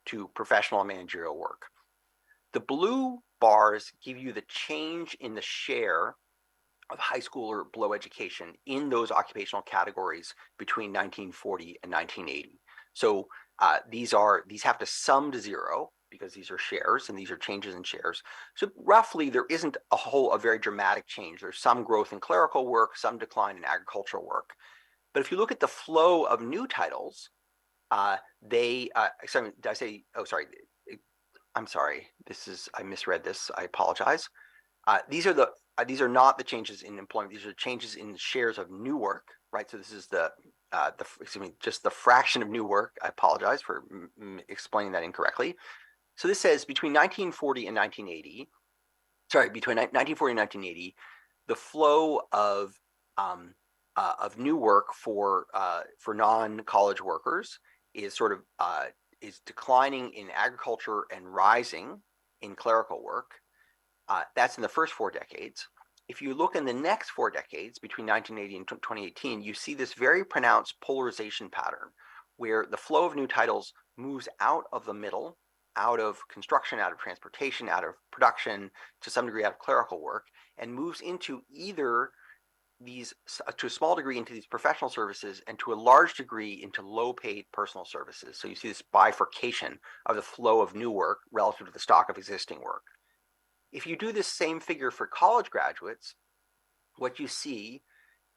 to professional and managerial work. The blue bars give you the change in the share of high school or below education in those occupational categories between 1940 and 1980. So these have to sum to zero because these are shares and these are changes in shares. So roughly there isn't a very dramatic change. There's some growth in clerical work, some decline in agricultural work. But if you look at the flow of new titles, sorry, did I say, oh, sorry, I'm sorry, I misread this, I apologize. These are not the changes in employment. These are changes in shares of new work, right? So this is just the fraction of new work. I apologize for explaining that incorrectly. So this says between 1940 and 1980, between 1940 and 1980, the flow of new work for non-college workers is is declining in agriculture and rising in clerical work. That's in the first 4 decades. If you look in the next 4 decades, between 1980 and 2018, you see this very pronounced polarization pattern where the flow of new titles moves out of the middle, out of construction, out of transportation, out of production, to some degree out of clerical work, and moves into either these, to a small degree, into these professional services, and to a large degree into low-paid personal services. So you see this bifurcation of the flow of new work relative to the stock of existing work. If you do this same figure for college graduates, what you see,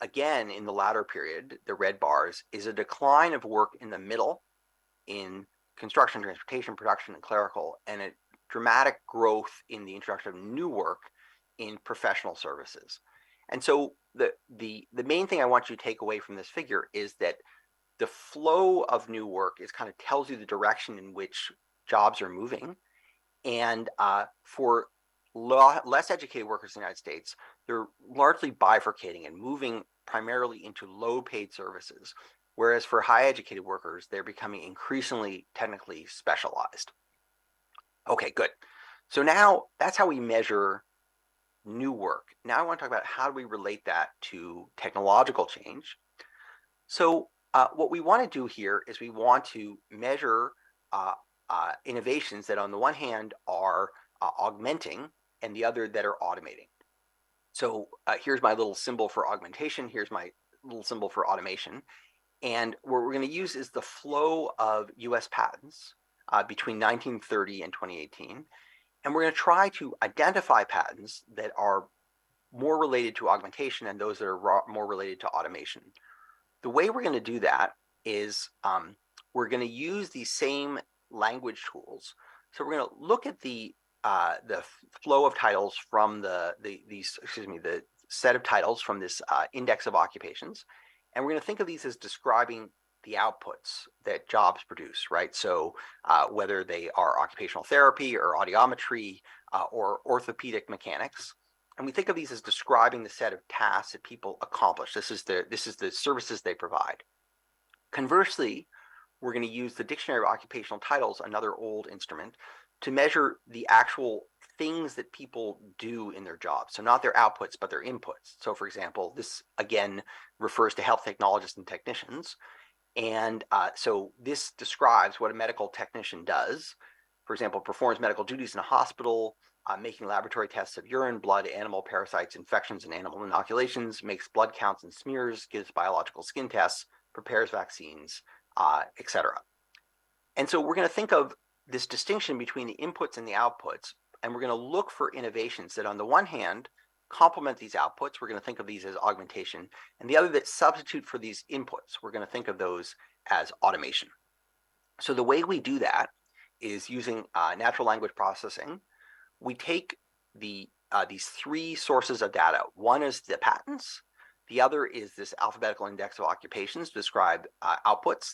again, in the latter period, the red bars, is a decline of work in the middle in construction, transportation, production, and clerical, and a dramatic growth in the introduction of new work in professional services. And so the main thing I want you to take away from this figure is that the flow of new work tells you the direction in which jobs are moving. And for less educated workers in the United States, they're largely bifurcating and moving primarily into low-paid services, whereas for high-educated workers, they're becoming increasingly technically specialized. Okay, good. So now that's how we measure new work. Now I want to talk about how do we relate that to technological change. So what we want to do here is we want to measure innovations that on the one hand are augmenting and the other that are automating. So here's my little symbol for augmentation. Here's my little symbol for automation. And what we're going to use is the flow of US patents between 1930 and 2018. And we're going to try to identify patents that are more related to augmentation and those that are more related to automation. The way we're going to do that is we're going to use these same language tools. So we're going to look at the flow of titles from the set of titles from this index of occupations, and we're going to think of these as describing the outputs that jobs produce, right? So whether they are occupational therapy or audiometry or orthopedic mechanics, and we think of these as describing the set of tasks that people accomplish. This is the services they provide. Conversely, we're going to use the Dictionary of Occupational Titles, another old instrument, to measure the actual things that people do in their jobs. So not their outputs, but their inputs. So for example, this again refers to health technologists and technicians. And so this describes what a medical technician does. For example, performs medical duties in a hospital, making laboratory tests of urine, blood, animal parasites, infections, and animal inoculations, makes blood counts and smears, gives biological skin tests, prepares vaccines, etc. And so we're going to think of this distinction between the inputs and the outputs, and we're going to look for innovations that on the one hand complement these outputs. We're going to think of these as augmentation, and the other that substitute for these inputs. We're going to think of those as automation. So the way we do that is using natural language processing. We take these 3 sources of data. One is the patents. The other is this alphabetical index of occupations to describe outputs.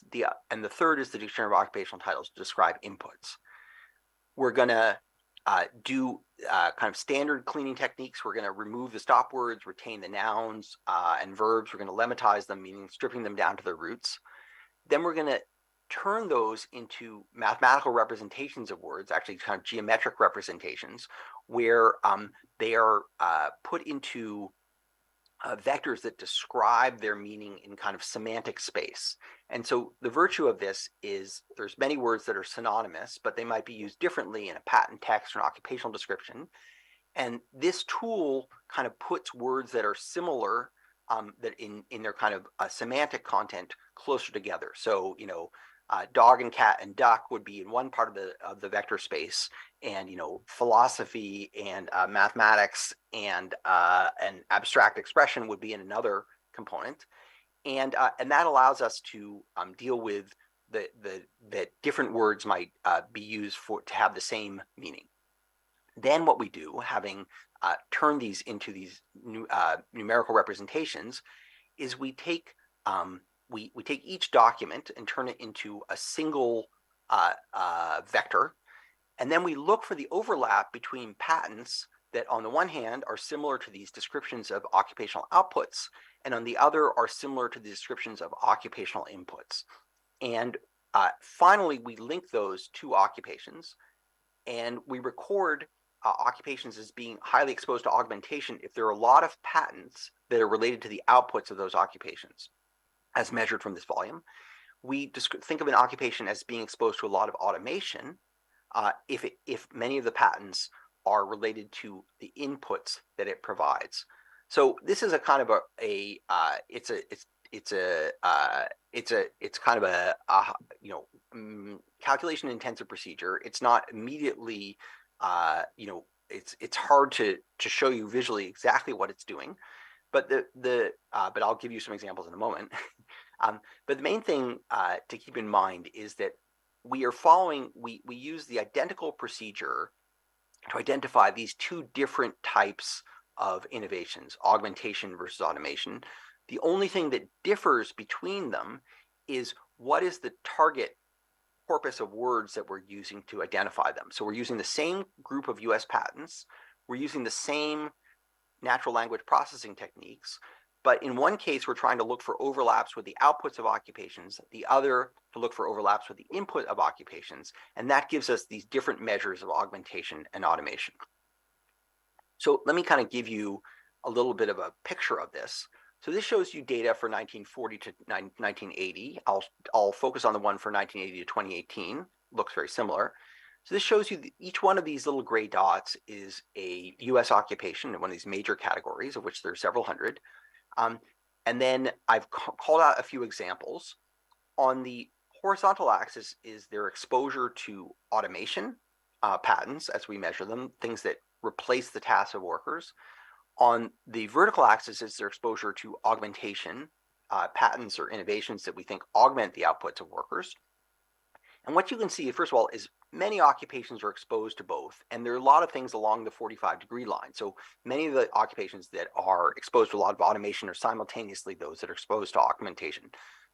And the third is the Dictionary of Occupational Titles to describe inputs. We're going to do kind of standard cleaning techniques. We're going to remove the stop words, retain the nouns and verbs. We're going to lematize them, meaning stripping them down to their roots. Then we're going to turn those into mathematical representations of words, actually kind of geometric representations, where they are put into vectors that describe their meaning in kind of semantic space. And so the virtue of this is there's many words that are synonymous, but they might be used differently in a patent text or an occupational description. And this tool kind of puts words that are similar, that in their kind of semantic content closer together. So, dog and cat and duck would be in one part of the vector space, and philosophy and mathematics and abstract expression would be in another component, and that allows us to deal with that different words might be used to have the same meaning. Then what we do, having turned these into these numerical representations, is we take we take each document and turn it into a single vector, and then we look for the overlap between patents that on the one hand are similar to these descriptions of occupational outputs, and on the other are similar to the descriptions of occupational inputs. And finally, we link those two occupations, and we record occupations as being highly exposed to augmentation if there are a lot of patents that are related to the outputs of those occupations, as measured from this volume. We think of an occupation as being exposed to a lot of automation if many of the patents are related to the inputs that it provides. So this is a kind of it's kind of a calculation intensive procedure. It's not immediately it's hard to show you visually exactly what it's doing, but but I'll give you some examples in a moment. But the main thing to keep in mind is that we use the identical procedure to identify these two different types of innovations, augmentation versus automation. The only thing that differs between them is what is the target corpus of words that we're using to identify them. So we're using the same group of US patents, we're using the same natural language processing techniques, but in one case we're trying to look for overlaps with the outputs of occupations, the other to look for overlaps with the input of occupations, and that gives us these different measures of augmentation and automation. So let me kind of give you a little bit of a picture of this. So this shows you data for 1940 to 1980. I'll focus on the one for 1980 to 2018. Looks very similar. So this shows you that each one of these little gray dots is a US occupation in one of these major categories, of which there are several hundred. And then I've called out a few examples. On the horizontal axis is their exposure to automation patents as we measure them, things that replace the tasks of workers. On the vertical axis is their exposure to augmentation, patents or innovations that we think augment the outputs of workers. And what you can see, first of all, is many occupations are exposed to both, and there are a lot of things along the 45-degree line. So many of the occupations that are exposed to a lot of automation are simultaneously those that are exposed to augmentation,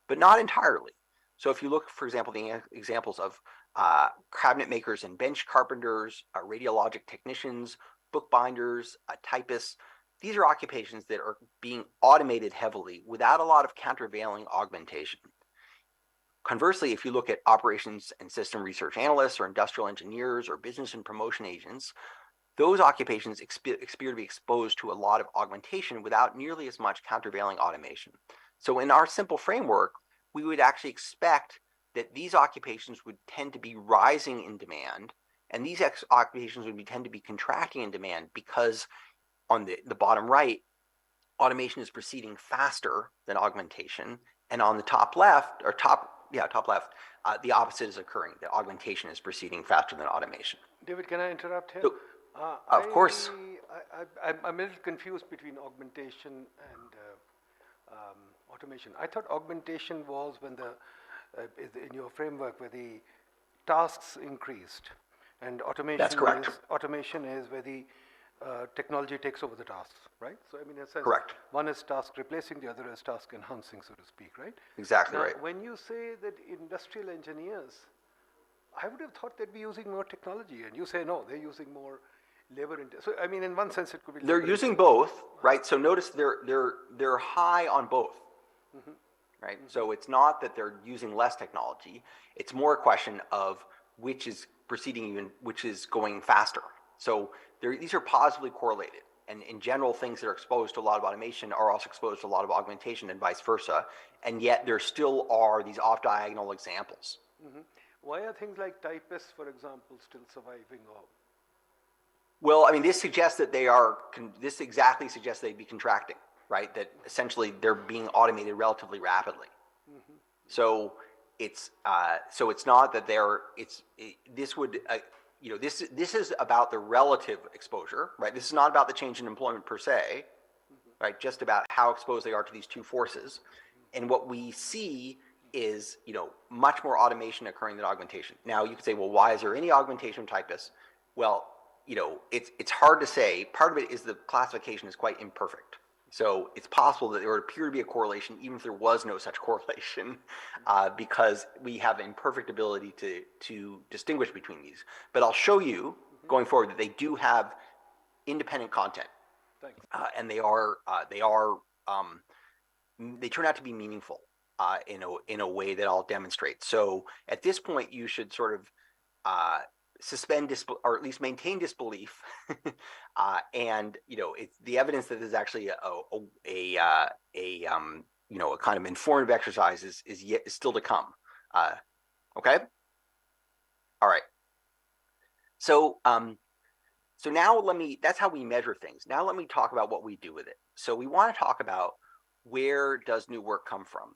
but not entirely. So if you look, for example, the examples of cabinet makers and bench carpenters, radiologic technicians, bookbinders, typists, these are occupations that are being automated heavily without a lot of countervailing augmentation. Conversely, if you look at operations and system research analysts or industrial engineers or business and promotion agents, those occupations appear to be exposed to a lot of augmentation without nearly as much countervailing automation. So in our simple framework, we would actually expect that these occupations would tend to be rising in demand, and these occupations would tend to be contracting in demand because on the bottom right, automation is proceeding faster than augmentation, and on the top left, the opposite is occurring. The augmentation is proceeding faster than automation. David, can I interrupt here? So, of course. I'm a little confused between augmentation and automation. I thought augmentation was when in your framework where the tasks increased, and automation. That's correct. Automation is where the technology takes over the tasks, right? So I mean, in a sense, correct. One is task replacing, the other is task enhancing, so to speak, right? Exactly now, right. When you say that industrial engineers, I would have thought they'd be using more technology, and you say no, they're using more labor. So I mean, in one sense, it could be. They're using both, right? So notice they're high on both, right? Mm-hmm. So it's not that they're using less technology; it's more a question of which is proceeding, which is going faster. So these are positively correlated. And in general, things that are exposed to a lot of automation are also exposed to a lot of augmentation and vice versa. And yet there still are these off-diagonal examples. Why are things like typists, for example, still surviving? Or Well, I mean, this suggests that this exactly suggests they'd be contracting, right? That essentially they're being automated relatively rapidly. So it's not that this is about the relative exposure, right? This is not about the change in employment per se, right? Just about how exposed they are to these two forces. And what we see is, much more automation occurring than augmentation. Now you could say, well, why is there any augmentation typists? Well, it's hard to say. Part of it is the classification is quite imperfect. So it's possible that there would appear to be a correlation even if there was no such correlation, because we have imperfect ability to distinguish between these. But I'll show you going forward that they do have independent content. thanks. And they turn out to be meaningful in a way that I'll demonstrate. So at this point, you should sort of suspend or at least maintain disbelief, and it's the evidence that there's actually a kind of informative exercise is still to come. Okay. All right. So now that's how we measure things. Now let me talk about what we do with it. So we want to talk about where does new work come from?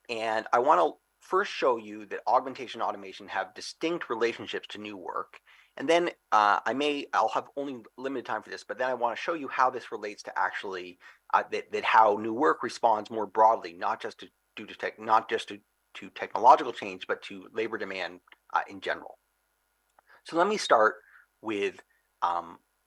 And I want to first show you that augmentation and automation have distinct relationships to new work. And then I'll have only limited time for this, but then I want to show you how this relates to actually that how new work responds more broadly, not just to technological change, but to labor demand in general. So let me start with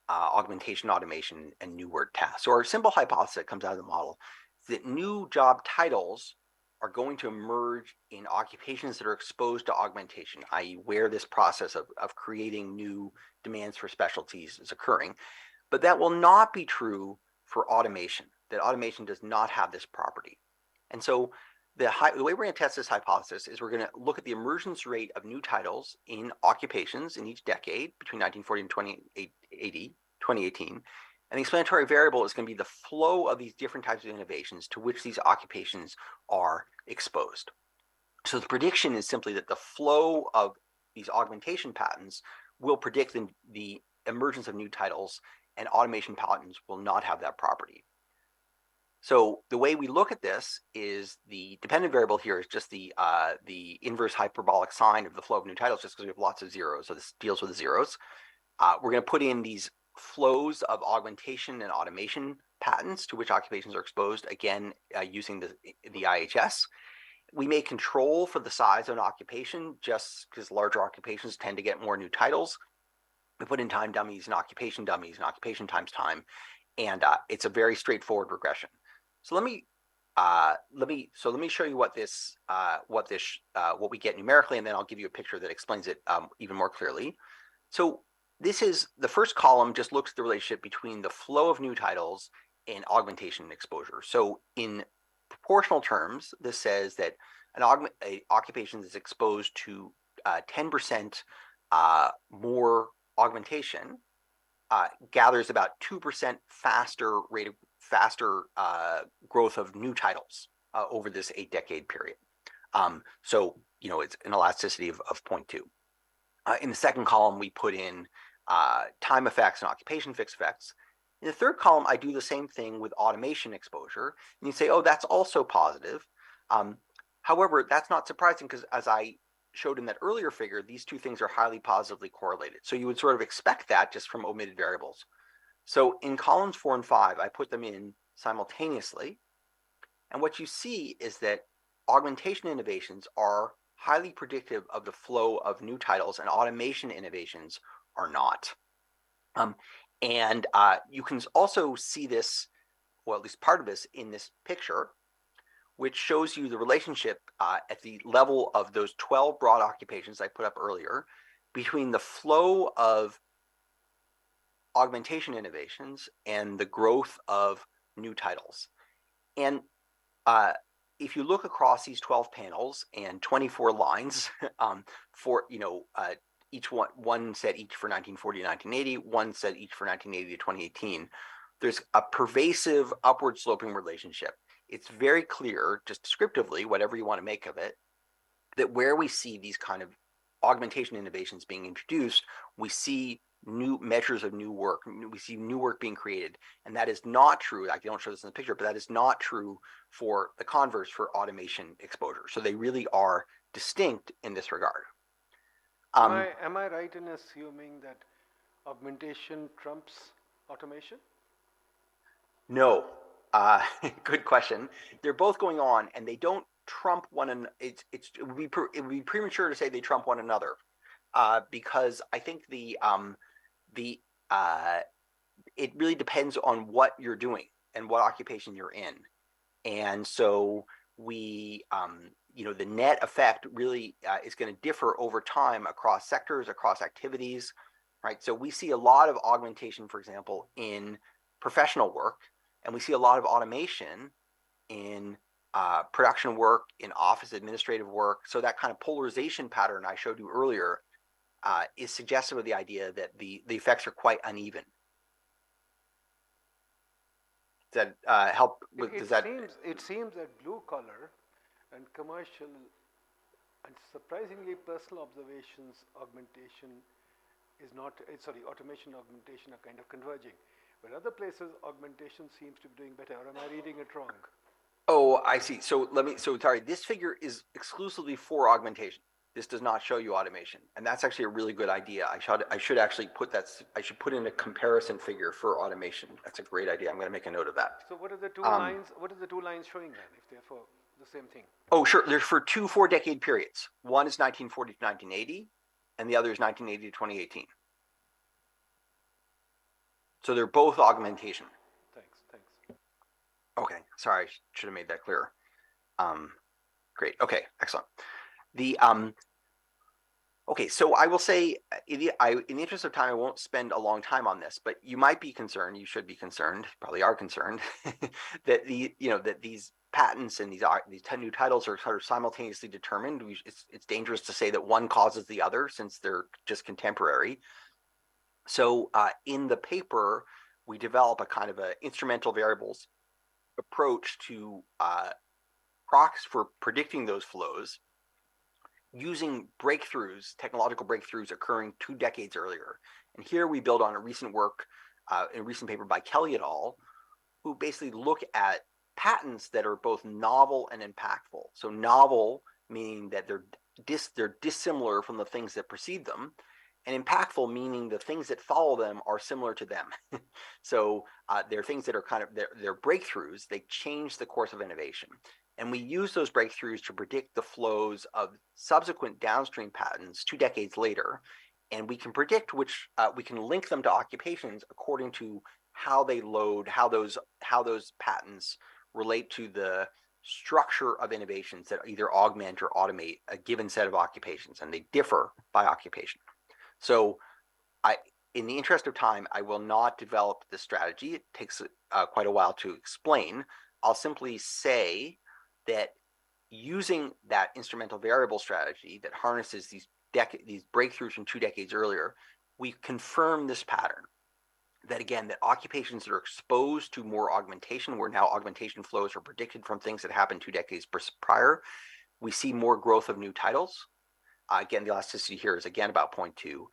augmentation, automation, and new work tasks. So our simple hypothesis that comes out of the model is that new job titles are going to emerge in occupations that are exposed to augmentation, i.e. where this process of creating new demands for specialties is occurring. But that will not be true for automation, that automation does not have this property. And so the way we're going to test this hypothesis is we're going to look at the emergence rate of new titles in occupations in each decade between 1940 and 2018. And the explanatory variable is going to be the flow of these different types of innovations to which these occupations are exposed. So the prediction is simply that the flow of these augmentation patterns will predict the emergence of new titles, and automation patterns will not have that property. So the way we look at this is the dependent variable here is just the inverse hyperbolic sign of the flow of new titles, just because we have lots of zeros. So this deals with the zeros. We're going to put in these flows of augmentation and automation patents to which occupations are exposed, again, using the IHS. We may control for the size of an occupation just because larger occupations tend to get more new titles. We put in time dummies and occupation times time, and it's a very straightforward regression. So let me show you what we get numerically, and then I'll give you a picture that explains it even more clearly. So this is the first column, just looks at the relationship between the flow of new titles and augmentation and exposure. So in proportional terms, this says that an occupation that's exposed to 10% more augmentation gathers about 2% faster growth of new titles over this 8-decade period. So it's an elasticity of 0.2. In the second column, we put in time effects and occupation fixed effects. In the third column, I do the same thing with automation exposure. And you say, oh, that's also positive. However, that's not surprising because as I showed in that earlier figure, these two things are highly positively correlated. So you would sort of expect that just from omitted variables. So in columns 4 and 5, I put them in simultaneously. And what you see is that augmentation innovations are highly predictive of the flow of new titles, and automation innovations are not. You can also see this, well, at least part of this in this picture, which shows you the relationship at the level of those 12 broad occupations I put up earlier between the flow of augmentation innovations and the growth of new titles. And if you look across these 12 panels and 24 lines for each one set each for 1940 to 1980, one set each for 1980 to 2018, there's a pervasive upward sloping relationship. It's very clear, just descriptively, whatever you want to make of it, that where we see these kind of augmentation innovations being introduced, we see new measures of new work. We see new work being created. And that is not true. I don't show this in the picture, but that is not true for the converse for automation exposure. So they really are distinct in this regard. Am I right in assuming that augmentation trumps automation? No. Good question. They're both going on, and they don't trump one another. It would be premature to say they trump one another, because I think it really depends on what you're doing and what occupation you're in, and so the net effect really is going to differ over time across sectors, across activities, right? So we see a lot of augmentation, for example, in professional work, and we see a lot of automation in production work, in office administrative work. So that kind of polarization pattern I showed you earlier is suggestive of the idea that the effects are quite uneven. Does that help? It seems that blue collar and commercial and surprisingly personal observations augmentation is not, automation augmentation are kind of converging. But other places, augmentation seems to be doing better. Or am I reading it wrong? Oh, I see. So sorry, this figure is exclusively for augmentation. This does not show you automation. And that's actually a really good idea. I should actually put put in a comparison figure for automation. That's a great idea. I'm going to make a note of that. So what are the two lines? What are the two lines showing then, if they're for the same thing? Oh, sure. They're for two 4-decade periods. One is 1940 to 1980, and the other is 1980 to 2018. So they're both augmentation. Thanks. Okay, sorry, I should have made that clearer. Great. Okay, excellent. Okay, so I will say, in the interest of time, I won't spend a long time on this, but you might be concerned. You should be concerned. Probably are concerned that these patents and these 10 new titles are sort of simultaneously determined. It's dangerous to say that one causes the other since they're just contemporary. So in the paper, we develop a kind of a instrumental variables approach to procs for predicting those flows using breakthroughs, technological breakthroughs occurring 2 decades earlier. And here we build on a recent work, in a recent paper by Kelly et al., who basically look at patents that are both novel and impactful. So novel meaning that they're dissimilar from the things that precede them, and impactful meaning the things that follow them are similar to them. So they're things that are they're breakthroughs. They change the course of innovation. And we use those breakthroughs to predict the flows of subsequent downstream patents 2 decades later. And we can predict we can link them to occupations according to how they load, how those patents relate to the structure of innovations that either augment or automate a given set of occupations, and they differ by occupation. So in the interest of time, I will not develop this strategy. It takes quite a while to explain. I'll simply say that using that instrumental variable strategy that harnesses these breakthroughs from 2 decades earlier, we confirm this pattern. That again, that occupations that are exposed to more augmentation, where now augmentation flows are predicted from things that happened 2 decades prior, we see more growth of new titles. Again, the elasticity here is again about 0.2.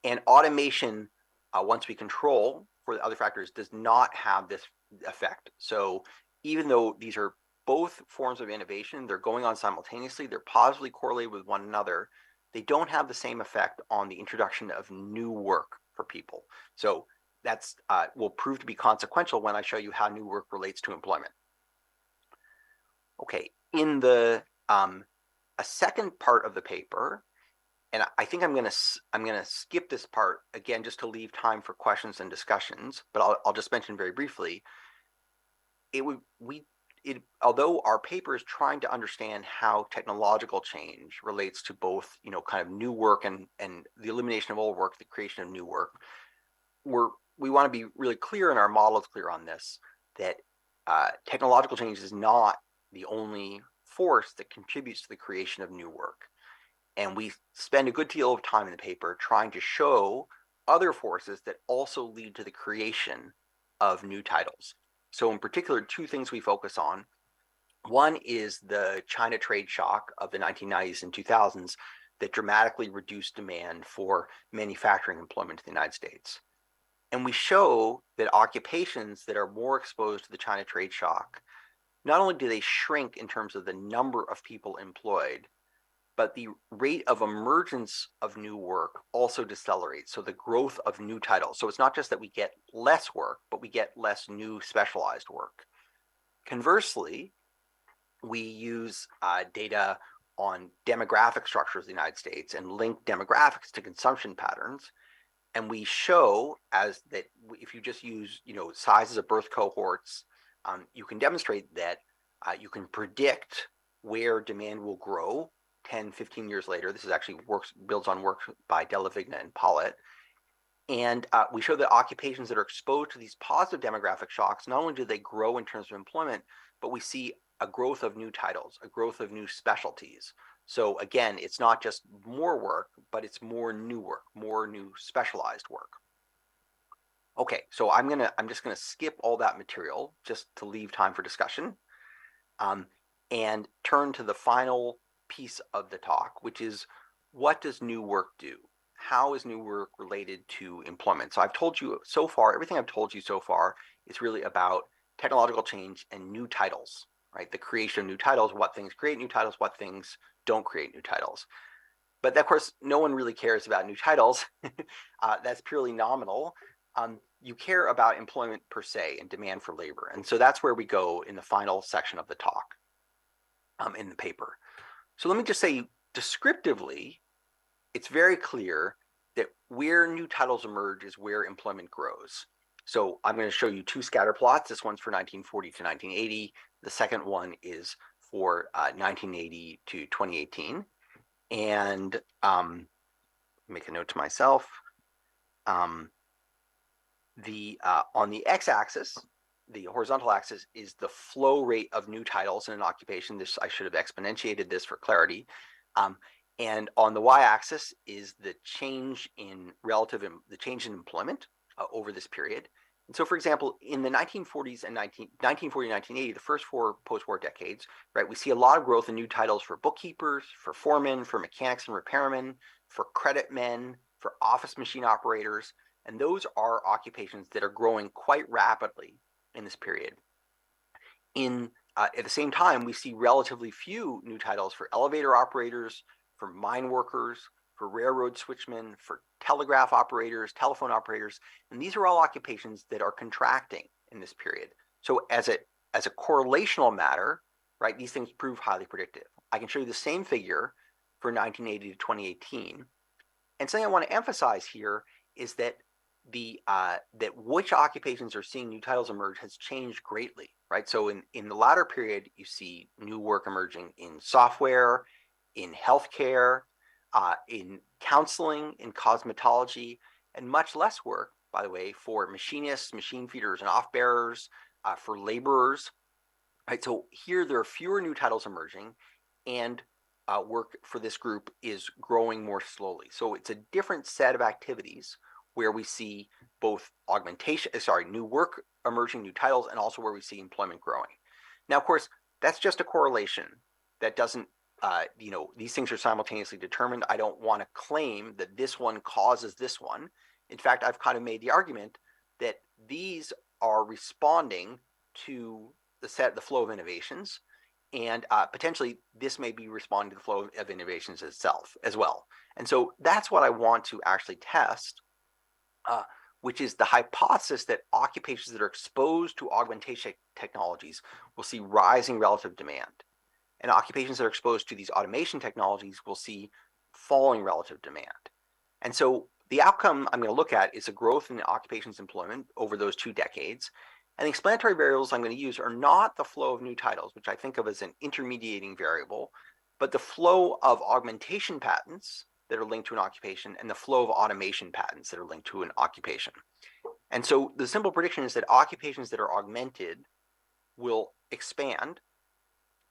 And automation, once we control for the other factors, does not have this effect. So even though these are both forms of innovation, they're going on simultaneously, they're positively correlated with one another, they don't have the same effect on the introduction of new work for people. So that's will prove to be consequential when I show you how new work relates to employment. Okay, in the a second part of the paper, and I think I'm gonna skip this part again just to leave time for questions and discussions, but I'll just mention very briefly. Although our paper is trying to understand how technological change relates to both, kind of new work and the elimination of old work, the creation of new work, we want to be really clear, and our model is clear on this, that technological change is not the only force that contributes to the creation of new work. And we spend a good deal of time in the paper trying to show other forces that also lead to the creation of new titles. So in particular, two things we focus on. One is the China trade shock of the 1990s and 2000s that dramatically reduced demand for manufacturing employment in the United States. And we show that occupations that are more exposed to the China trade shock, not only do they shrink in terms of the number of people employed, but the rate of emergence of new work also decelerates. So the growth of new titles. So it's not just that we get less work, but we get less new specialized work. Conversely, we use data on demographic structures of the United States and link demographics to consumption patterns. And we show as that if you just use sizes of birth cohorts, you can demonstrate that you can predict where demand will grow 10, 15 years later. This is actually builds on work by Della Vigna and Pollitt. And we show that occupations that are exposed to these positive demographic shocks, not only do they grow in terms of employment, but we see a growth of new titles, a growth of new specialties. So again, it's not just more work, but it's more new work, more new specialized work. Okay, so I'm just gonna skip all that material just to leave time for discussion, and turn to the final piece of the talk, which is what does new work do? How is new work related to employment? So I've told you so far, everything I've told you so far is really about technological change and new titles, right? The creation of new titles, what things create new titles, what things don't create new titles. But of course, no one really cares about new titles. That's purely nominal. You care about employment per se and demand for labor. And so that's where we go in the final section of the talk in the paper. So let me just say descriptively, it's very clear that where new titles emerge is where employment grows. So I'm going to show you two scatter plots. This one's for 1940 to 1980. The second one is for 1980 to 2018. And make a note to myself. On the x-axis, the horizontal axis is the flow rate of new titles in an occupation. This I should have exponentiated this for clarity. And on the y-axis is the change in employment over this period. And so, for example, in the 1940s and 1940 to 1980, the first four post-war decades, right, we see a lot of growth in new titles for bookkeepers, for foremen, for mechanics and repairmen, for credit men, for office machine operators, and those are occupations that are growing quite rapidly in this period. At the same time, we see relatively few new titles for elevator operators, for mine workers, for railroad switchmen, for telegraph operators, telephone operators, and these are all occupations that are contracting in this period. So as a correlational matter, right, these things prove highly predictive. I can show you the same figure for 1980 to 2018. And something I want to emphasize here is that that which occupations are seeing new titles emerge has changed greatly, right? So in the latter period, you see new work emerging in software, in healthcare, in counseling, in cosmetology, and much less work, by the way, for machinists, machine feeders, and off bearers, for laborers, right? So here there are fewer new titles emerging, and work for this group is growing more slowly. So it's a different set of activities where we see both new work emerging, new titles, and also where we see employment growing. Now, of course, that's just a correlation. That doesn't, these things are simultaneously determined. I don't want to claim that this one causes this one. In fact, I've kind of made the argument that these are responding to the flow of innovations, and potentially this may be responding to the flow of innovations itself as well. And so that's what I want to actually test, which is the hypothesis that occupations that are exposed to augmentation technologies will see rising relative demand, and occupations that are exposed to these automation technologies will see falling relative demand. And so the outcome I'm going to look at is a growth in occupations employment over those 2 decades. And the explanatory variables I'm going to use are not the flow of new titles, which I think of as an intermediating variable, but the flow of augmentation patents that are linked to an occupation and the flow of automation patents that are linked to an occupation. And so the simple prediction is that occupations that are augmented will expand,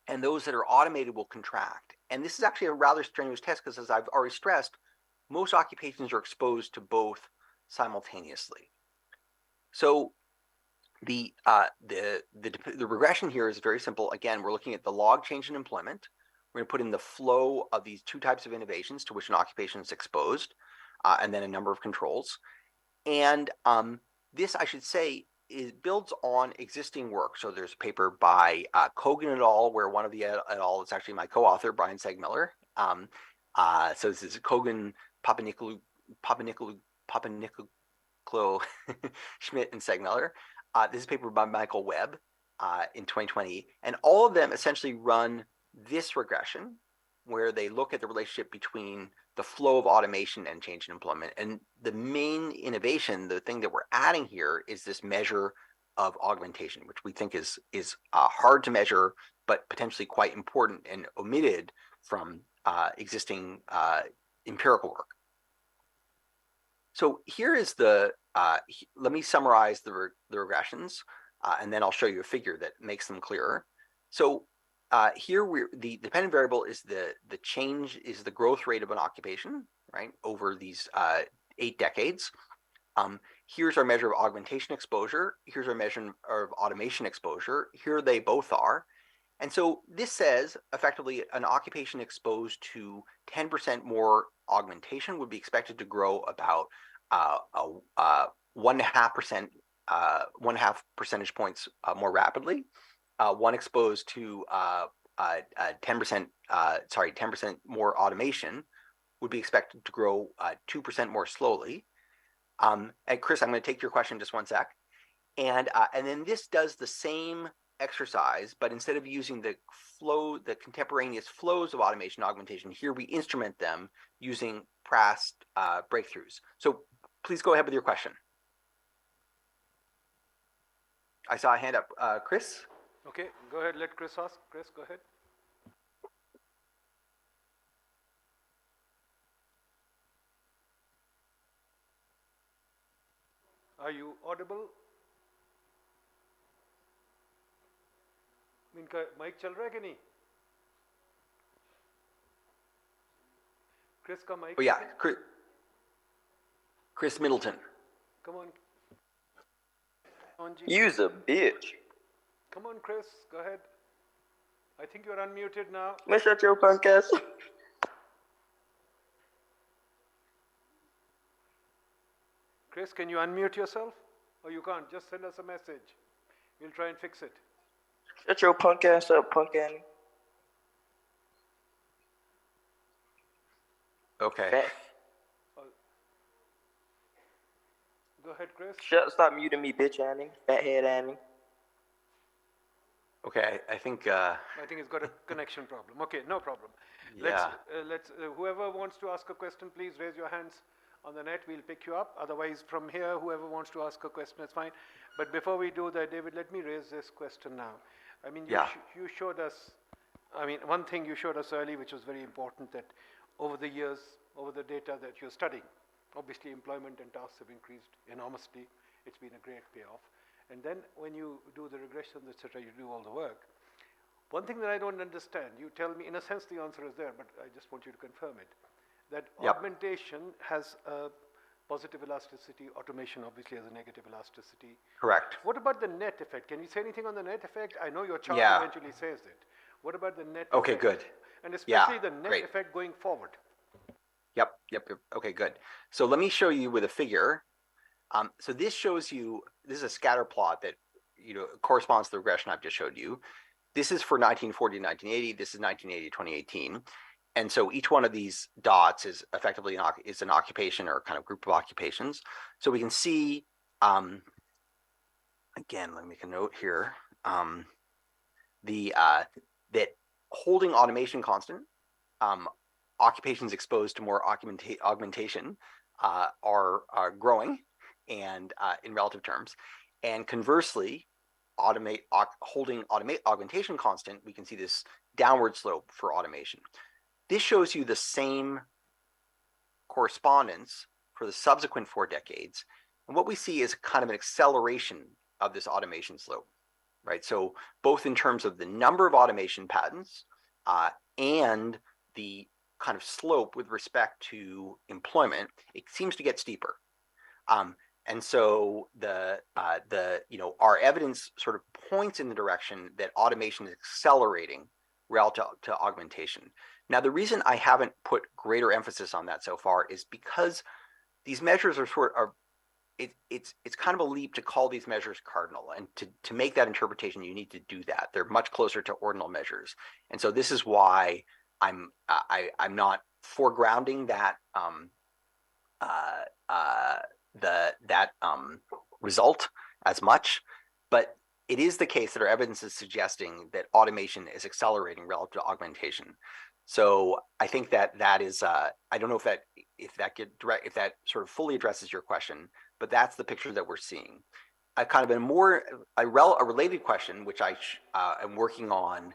and those that are automated will contract. And this is actually a rather strenuous test because, as I've already stressed, most occupations are exposed to both simultaneously. So The regression here is very simple. Again, we're looking at the log change in employment. We're going to put in the flow of these two types of innovations to which an occupation is exposed, and then a number of controls. And this, I should say, builds on existing work. So there's a paper by Kogan et al., where one of the et al. Is actually my co-author, Brian Segmiller. So this is Kogan, Papanicolaou, Schmidt, and Segmiller. This is a paper by Michael Webb in 2020. And all of them essentially run this regression, where they look at the relationship between the flow of automation and change in employment. And the main innovation, the thing that we're adding here, is this measure of augmentation, which we think is hard to measure, but potentially quite important and omitted from existing empirical work. So here is the, let me summarize the regressions, and then I'll show you a figure that makes them clearer. So here the dependent variable is the change, is the growth rate of an occupation, right, over these 8 decades. Here's our measure of augmentation exposure. Here's our measure of automation exposure. Here they both are. And so this says effectively an occupation exposed to 10% more augmentation would be expected to grow about 1.5%, 1.5 percentage points more rapidly. One exposed to 10% more automation would be expected to grow 2% more slowly. And Chris, I'm going to take your question just one sec. And then this does the same exercise, but instead of using the contemporaneous flows of automation augmentation, here we instrument them using past breakthroughs. So please go ahead with your question. I saw a hand up. Chris? Okay, go ahead. Let Chris ask. Chris, go ahead. Are you audible? इनका mic चल रहा है कि नहीं? Chris का mic? Oh yeah, Chris Middleton. Come on. You's a bitch. Come on, Chris. Go ahead. I think you're unmuted now. Man, shut your punk ass. Chris, can you unmute yourself? Or you can't? Just send us a message. We'll try and fix it. Shut your punk ass up, punk Annie. Okay. Go ahead, Chris. Stop muting me, bitch Annie. Fathead Annie. Okay, I think it's got a connection problem. Okay, no problem. Yeah. Let's whoever wants to ask a question, please raise your hands on the net. We'll pick you up. Otherwise, from here, whoever wants to ask a question is fine. But before we do that, David, let me raise this question now. I mean, you showed us, one thing you showed us early, which was very important, that over the years, over the data that you're studying, obviously employment and tasks have increased enormously. It's been a great payoff. And then when you do the regressions, etc., you do all the work. One thing that I don't understand, you tell me, in a sense the answer is there, but I just want you to confirm it, that augmentation has a positive elasticity, automation obviously has a negative elasticity. Correct. What about the net effect? Can you say anything on the net effect? I know your chart eventually says it. What about the net effect? Okay, good. And especially the net effect going forward. Yep. Okay, good. So let me show you with a figure. So this shows you, this is a scatter plot that corresponds to the regression I've just showed you. This is for 1940 to 1980. This is 1980 to 2018. And so each one of these dots is effectively an occupation or kind of group of occupations. So we can see, again, let me make a note here, that holding automation constant, occupations exposed to more augmentation are growing and in relative terms. And conversely, holding augmentation constant, we can see this downward slope for automation. This shows you the same correspondence for the subsequent 4 decades. And what we see is kind of an acceleration of this automation slope, right? So both in terms of the number of automation patents and the kind of slope with respect to employment, it seems to get steeper. And so our evidence sort of points in the direction that automation is accelerating relative to augmentation. Now, the reason I haven't put greater emphasis on that so far is because these measures are it's kind of a leap to call these measures cardinal, and to make that interpretation, you need to do that. They're much closer to ordinal measures, and so this is why I'm not foregrounding that result as much, but it is the case that our evidence is suggesting that automation is accelerating relative to augmentation. So I think that is I don't know if that sort of fully addresses your question, but that's the picture that we're seeing. A kind of a related question, which I am working on,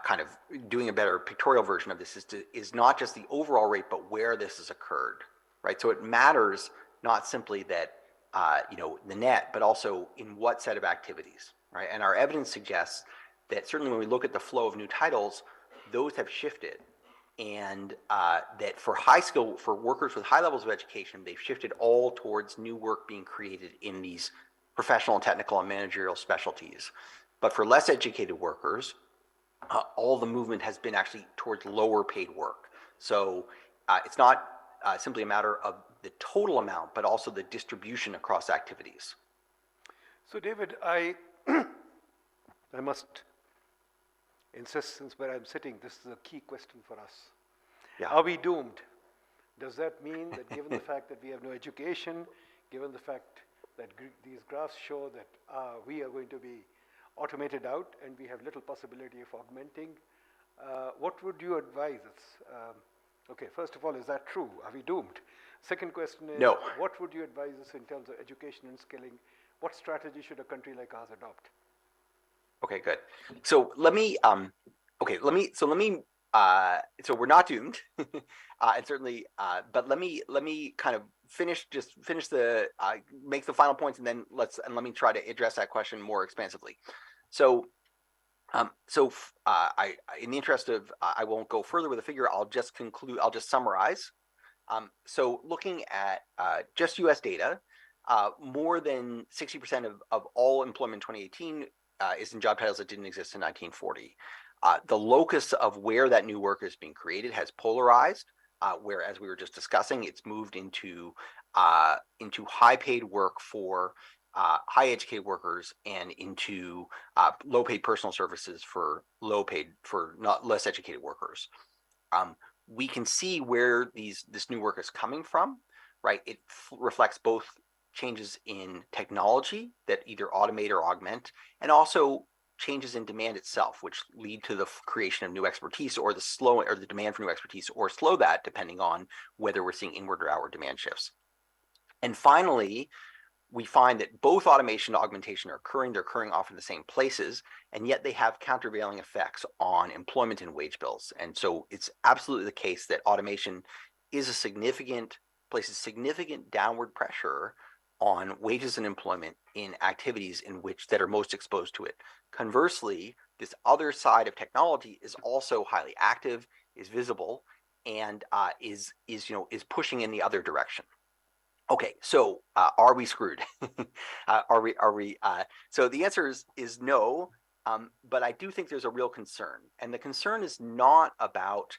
kind of doing a better pictorial version of this, is not just the overall rate, but where this has occurred, right? So it matters not simply that the net, but also in what set of activities, right? And our evidence suggests that certainly when we look at the flow of new titles, those have shifted, and that for workers with high levels of education, they've shifted all towards new work being created in these professional, technical, and managerial specialties. But for less educated workers, all the movement has been actually towards lower paid work. So it's not simply a matter of the total amount, but also the distribution across activities. So David, I must insist, since where I'm sitting, this is a key question for us. Yeah. Are we doomed? Does that mean that given the fact that we have no education, given the fact that these graphs show that we are going to be automated out and we have little possibility of augmenting, what would you advise us? Okay, first of all, is that true? Are we doomed? Second question is, no. What would you advise us in terms of education and skilling? What strategy should a country like ours adopt? Okay, good. So let me, so we're not doomed, and certainly, but let me kind of finish make the final points, and then let me try to address that question more expansively. So, in the interest of, I won't go further with the figure. I'll just summarize. So looking at just U.S. data, more than 60% of all employment in 2018 is in job titles that didn't exist in 1940. The locus of where that new work is being created has polarized, where, as we were just discussing, it's moved into high-paid work for high educated workers, and into low paid personal services for not less educated workers. We can see where this new work is coming from, right? It reflects both changes in technology that either automate or augment, and also changes in demand itself, which lead to the creation of new expertise, or the demand for new expertise, or slow that, depending on whether we're seeing inward or outward demand shifts. And finally, we find that both automation and augmentation are occurring. They're occurring often in the same places, and yet they have countervailing effects on employment and wage bills. And so it's absolutely the case that automation places significant downward pressure on wages and employment in activities that are most exposed to it. Conversely, this other side of technology is also highly active, is visible, and is pushing in the other direction. Okay, so are we screwed? So the answer is no, but I do think there's a real concern, and the concern is not about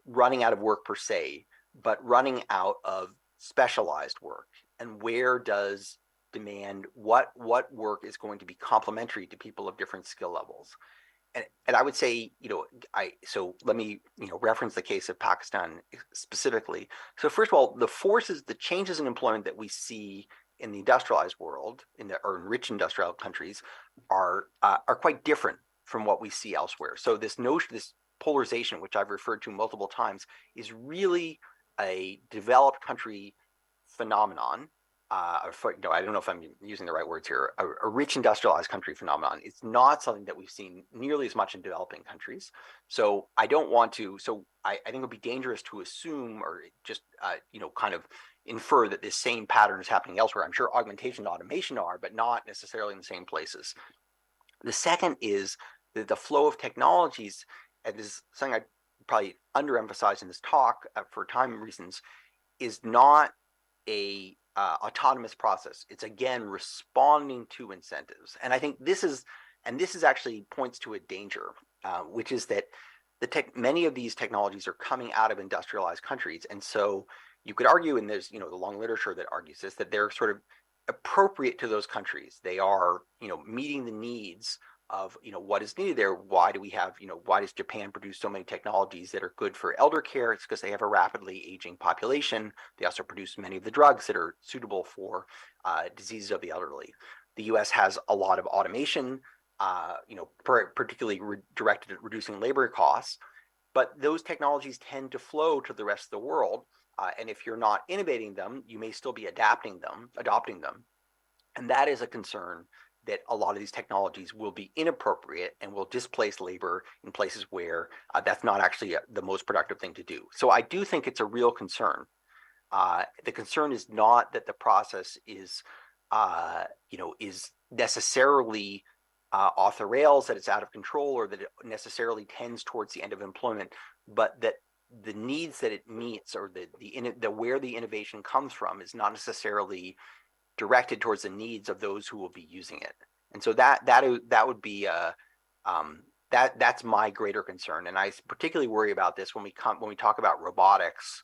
running out of work per se, but running out of specialized work. And where does demand, what work is going to be complementary to people of different skill levels? And I would say, so let me, reference the case of Pakistan specifically. So first of all, the changes in employment that we see in the industrialized world, or in rich industrial countries, are quite different from what we see elsewhere. So this polarization, which I've referred to multiple times, is really a developed country phenomenon. I don't know if I'm using the right words here, a rich industrialized country phenomenon. It's not something that we've seen nearly as much in developing countries. So I think it would be dangerous to assume, or just, kind of infer that this same pattern is happening elsewhere. I'm sure augmentation and automation are, but not necessarily in the same places. The second is that the flow of technologies, and this is something I probably underemphasize in this talk for time reasons, is not a autonomous process. It's again responding to incentives, and I think this is actually points to a danger, which is that many of these technologies are coming out of industrialized countries, and so you could argue, and there's the long literature that argues this, that they're sort of appropriate to those countries. They are meeting the needs of what is needed there. Why do we have why does Japan produce so many technologies that are good for elder care? It's because they have a rapidly aging population. They also produce many of the drugs that are suitable for diseases of the elderly. The U.S. has a lot of automation, particularly directed at reducing labor costs, but those technologies tend to flow to the rest of the world. And if you're not innovating them, you may still be adopting them. And that is a concern, that a lot of these technologies will be inappropriate and will displace labor in places where that's not actually the most productive thing to do. So I do think it's a real concern. The concern is not that the process is necessarily off the rails, that it's out of control, or that it necessarily tends towards the end of employment, but that the needs that it meets, or the where the innovation comes from, is not necessarily directed towards the needs of those who will be using it. And so that would be that's my greater concern. And I particularly worry about this when we talk about robotics,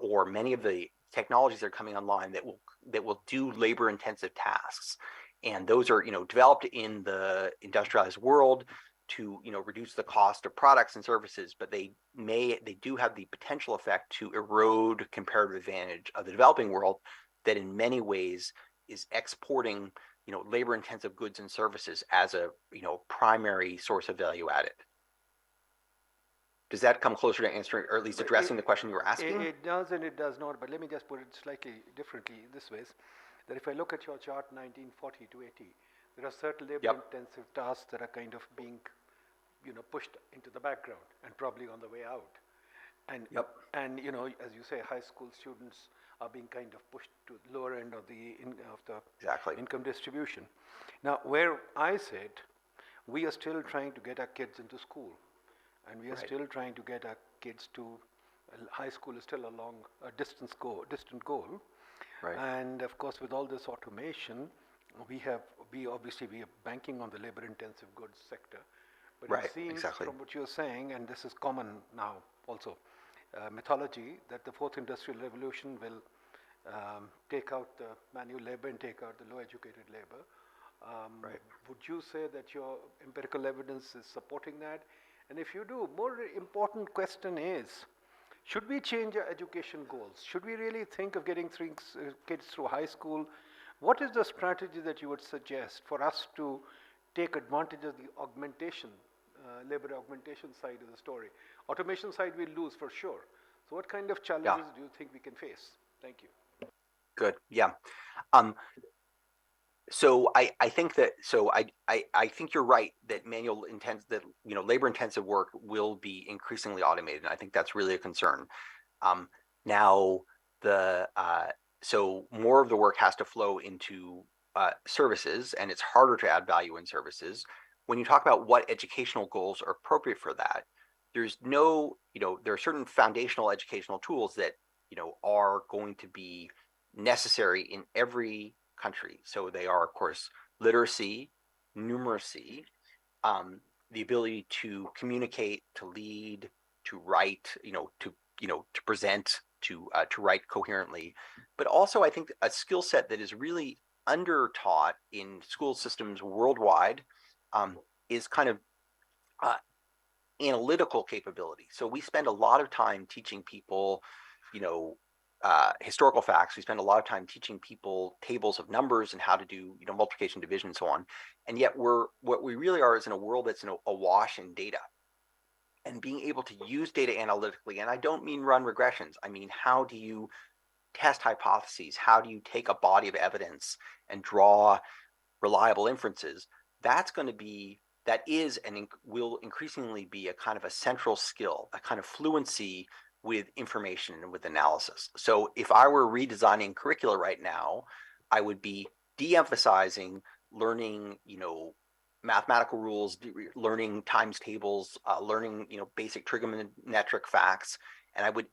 or many of the technologies that are coming online that will do labor intensive tasks. And those are developed in the industrialized world to reduce the cost of products and services, but they do have the potential effect to erode comparative advantage of the developing world, that in many ways is exporting labor intensive goods and services as a primary source of value added. Does that come closer to answering, or at least addressing the question you were asking? It does and it does not, but let me just put it slightly differently this way, that if I look at your chart 1940 to 80, there are certain labor intensive tasks that are kind of being pushed into the background and probably on the way out. And and as you say, high school students are being kind of pushed to the lower end of the income distribution. Now, where I sit, we are still trying to get our kids into school, and we are still trying to get our kids to high school is still a distant goal. Right. And of course, with all this automation, we are banking on the labor intensive goods sector. But it seems from what you're saying, and this is common now also, mythology, that the fourth industrial revolution will take out the manual labor and take out the low educated labor. Would you say that your empirical evidence is supporting that? And if you do, more important question is, should we change our education goals? Should we really think of getting kids through high school? What is the strategy that you would suggest for us to take advantage of the augmentation, labor augmentation side of the story? Automation side we'll lose for sure. So what kind of challenges do you think we can face? Thank you. Good. Yeah. So I think that I think you're right that labor intensive work will be increasingly automated, and I think that's really a concern. Now so more of the work has to flow into services, and it's harder to add value in services. When you talk about what educational goals are appropriate for that, there's there are certain foundational educational tools that are going to be necessary in every country. So they are, of course, literacy, numeracy, the ability to communicate, to lead, to write, to present, to write coherently. But also, I think a skill set that is really under taught in school systems worldwide is kind of analytical capability. So we spend a lot of time teaching people, historical facts. We spend a lot of time teaching people tables of numbers and how to do, multiplication, division, and so on. And yet what we really are is in a world that's awash in data. And being able to use data analytically, and I don't mean run regressions. I mean, how do you test hypotheses? How do you take a body of evidence and draw reliable inferences? That is and will increasingly be a kind of a central skill, a kind of fluency with information and with analysis. So if I were redesigning curricula right now, I would be de-emphasizing learning, mathematical rules, learning times tables, learning, basic trigonometric facts, and I would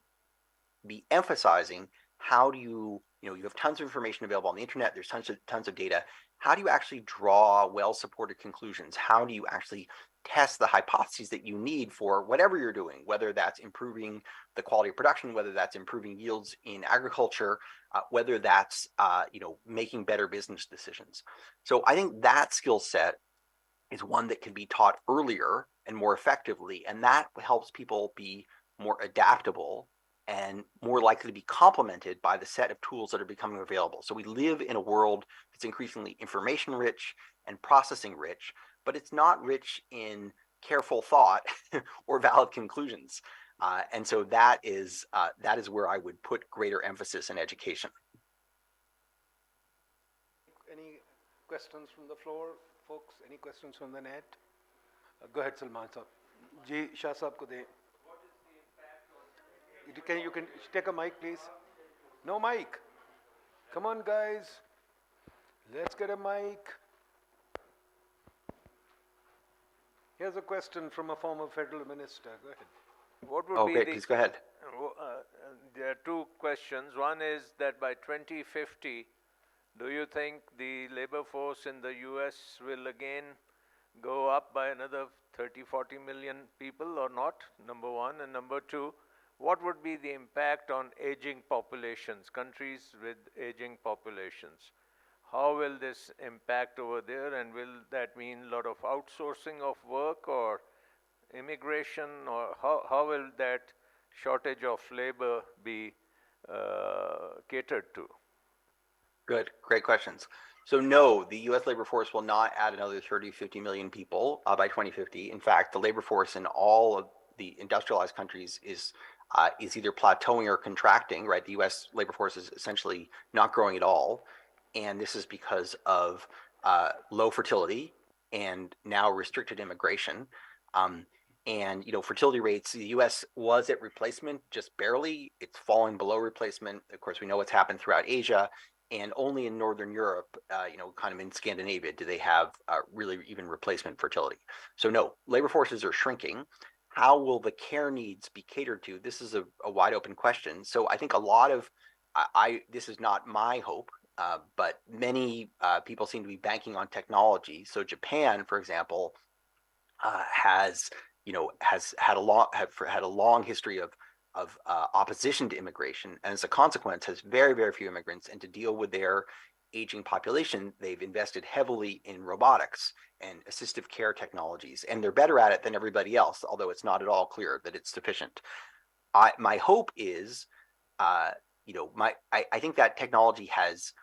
be emphasizing how do you, you have tons of information available on the internet, there's tons of data. How do you actually draw well-supported conclusions? How do you actually test the hypotheses that you need for whatever you're doing, whether that's improving the quality of production, whether that's improving yields in agriculture, whether that's making better business decisions. So I think that skill set is one that can be taught earlier and more effectively, and that helps people be more adaptable and more likely to be complemented by the set of tools that are becoming available. So we live in a world that's increasingly information rich and processing rich, but it's not rich in careful thought or valid conclusions. And so that is where I would put greater emphasis in education. Any questions from the floor, folks? Any questions from the net? Go ahead, Salman sir. Ji, Shah sahab ko de. You can take a mic, please. No mic. Come on, guys. Let's get a mic. Here's a question from a former federal minister. Go ahead. What would Oh, be great. the, Please go ahead. There are two questions. One is that by 2050, do you think the labor force in the US will again go up by another 30, 40 million people or not? Number one. And number two, what would be the impact on aging populations, countries with aging populations? How will this impact over there, and will that mean a lot of outsourcing of work or immigration, or how will that shortage of labor be catered to? Good, great questions. So no, the U.S. labor force will not add another 30, 50 million people by 2050. In fact, the labor force in all of the industrialized countries is either plateauing or contracting, right? The U.S. labor force is essentially not growing at all. And this is because of low fertility and now restricted immigration. And fertility rates, the U.S. was at replacement just barely. It's falling below replacement. Of course, we know what's happened throughout Asia, and only in Northern Europe, kind of in Scandinavia, do they have really even replacement fertility. So no, labor forces are shrinking. How will the care needs be catered to? This is a wide open question. So I think a lot of, this is not my hope, but many people seem to be banking on technology. So Japan, for example, has had a long history of opposition to immigration, and as a consequence has very, very few immigrants. And to deal with their aging population, they've invested heavily in robotics and assistive care technologies, and they're better at it than everybody else, although it's not at all clear that it's sufficient. My hope is, I think that technology has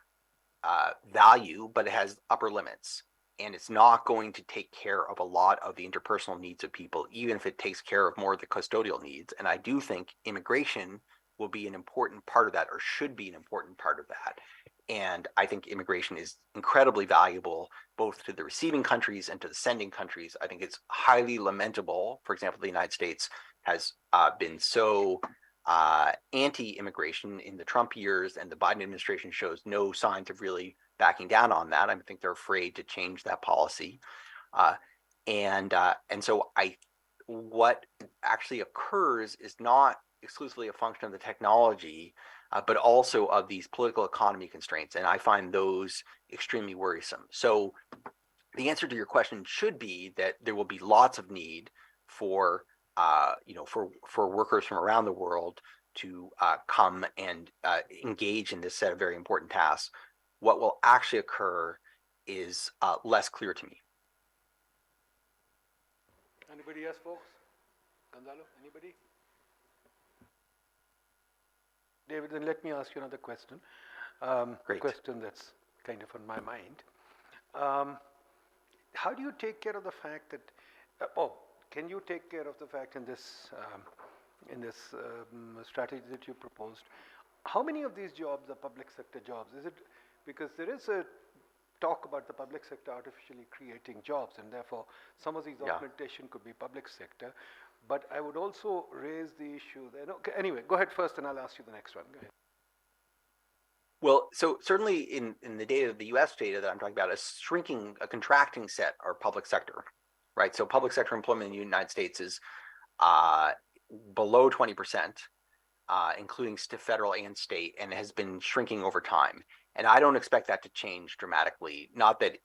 value, but it has upper limits. And it's not going to take care of a lot of the interpersonal needs of people, even if it takes care of more of the custodial needs. And I do think immigration will be an important part of that, or should be an important part of that. And I think immigration is incredibly valuable, both to the receiving countries and to the sending countries. I think it's highly lamentable. For example, the United States has been so anti-immigration in the Trump years, and the Biden administration shows no signs of really backing down on that. I think they're afraid to change that policy. And so what actually occurs is not exclusively a function of the technology, but also of these political economy constraints. And I find those extremely worrisome. So the answer to your question should be that there will be lots of need for workers from around the world to come and engage in this set of very important tasks. What will actually occur is less clear to me. Anybody else, folks? Gonzalo, anybody? David, then let me ask you another question. Great. Question that's kind of on my mind. How do you take care of the fact that, can you take care of the fact in this strategy that you proposed? How many of these jobs are public sector jobs? Is it because there is a talk about the public sector artificially creating jobs, and therefore some of these augmentation could be public sector. But I would also raise the issue that, okay, anyway, go ahead first and I'll ask you the next one. Go ahead. Well, so certainly in the data, the US data that I'm talking about, a contracting set are public sector, right? So public sector employment in the United States is below 20%. including federal and state, and has been shrinking over time. And I don't expect that to change dramatically. Not that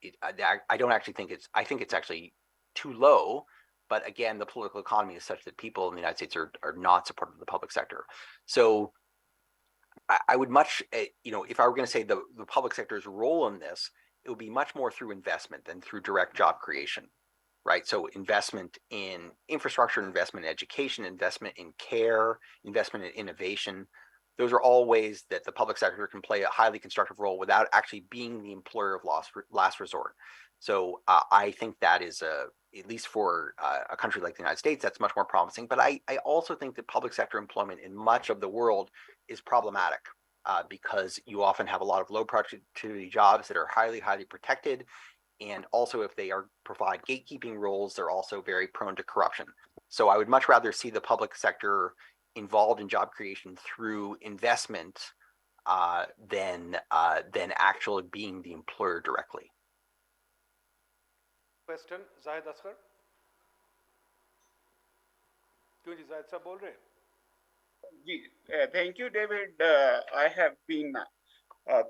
I don't actually think I think it's actually too low. But again, the political economy is such that people in the United States are not supportive of the public sector. So I would much, if I were going to say the public sector's role in this, it would be much more through investment than through direct job creation, right? So investment in infrastructure, investment in education, investment in care, investment in innovation. Those are all ways that the public sector can play a highly constructive role without actually being the employer of last resort. So I think that is at least for a country like the United States, that's much more promising. But I also think that public sector employment in much of the world is problematic because you often have a lot of low productivity jobs that are highly, highly protected. And also, if they provide gatekeeping roles, they're also very prone to corruption. So I would much rather see the public sector involved in job creation through investment than actually being the employer directly. Question, Zahid Asghar. क्यों जी जाहिद साहब बोल रहे हैं? Thank you, David. I have been